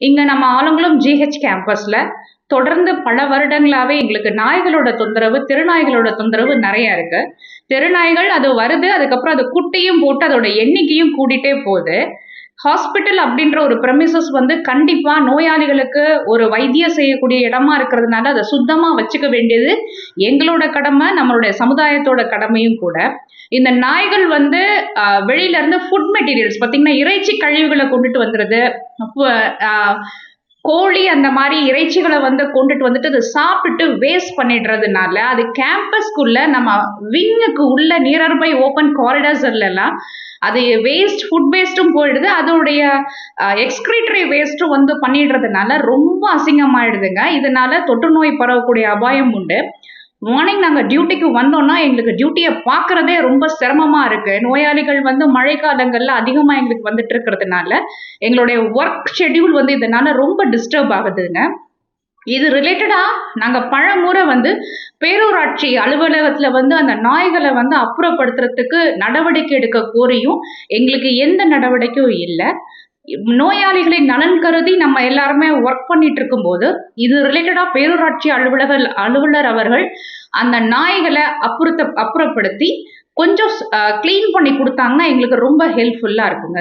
இங்க நம்ம ஆலங்குளம் ஜிஹெச் கேம்பஸ்ல தொடர்ந்து பல வருடங்களாவே எங்களுக்கு நாய்களோட தொந்தரவு, தெருநாய்களோட தொந்தரவு நெறைய இருக்கு. தெருநாய்கள் அது வருது, அதுக்கப்புறம் அது குட்டியும் போட்டு அதோட எண்ணிக்கையும் கூடிட்டே போது. ஹாஸ்பிட்டல் அப்படின்ற ஒரு ப்ரெமிசஸ் வந்து கண்டிப்பா நோயாளிகளுக்கு ஒரு வைத்தியம் செய்யக்கூடிய இடமா இருக்கிறதுனால, அத சுத்தமா வச்சுக்க வேண்டியது எங்களோட கடமை, நம்மளுடைய சமுதாயத்தோட கடமையும் கூட. இந்த நாய்கள் வந்து வெளியில இருந்து ஃபுட் மெட்டீரியல்ஸ் பார்த்தீங்கன்னா, இறைச்சி கழிவுகள கொண்டுட்டு வந்துருது. அப்ப அ கோழி அந்த மாரி இறைச்சிகள வந்து கொண்டுட்டு வந்துட்டு அத சாப்பிட்டு வேஸ்ட் பண்ணிடுறதுனால, அது கேம்பஸ்க்குள்ள நம்ம விங்குக்கு உள்ள நியர் பை ஓப்பன் காரிடார்ஸ்லலாம் அது ஃபுட் வேஸ்ட்டும் போயிடுது. அதோடைய எக்ஸ்கிரீட்டரி வேஸ்ட்டும் வந்து பண்ணிடுறதுனால ரொம்ப அசிங்கமாயிடுதுங்க. இதனால தொற்றுநோய் பரவக்கூடிய அபாயம் உண்டு. மார்னிங் நாங்க டியூட்டிக்கு வந்தோம்னா, எங்களுக்கு டியூட்டிய பார்க்குறதே ரொம்ப சிரமமா இருக்கு. நோயாளிகள் வந்து மழை காலங்கள்ல அதிகமா எங்களுக்கு வந்துட்டு இருக்கிறதுனால, எங்களுடைய வொர்க் ஷெட்யூல் வந்து இதனால ரொம்ப டிஸ்டர்ப் ஆகுதுங்க. இது ரிலேட்டடா நாங்க பலமுறை வந்து பேரூராட்சி அலுவலகத்துல வந்து அந்த நாய்கள வந்து அப்புறப்படுத்துறதுக்கு நடவடிக்கை எடுக்க கோரியும், எங்களுக்கு எந்த நடவடிக்கையும் இல்ல. நோயாளிகளின் நலன் கருதி நம்ம எல்லாருமே ஒர்க் பண்ணிட்டு இருக்கும்போது, இது ரிலேட்டடா பேரூராட்சி அலுவலர் அவர்கள் அந்த நாய்கள அப்புறப்படுத்தி கொஞ்சம் கிளீன் பண்ணி குடுத்தாங்கன்னா, எங்களுக்கு ரொம்ப ஹெல்ப்ஃபுல்லா இருக்குங்க.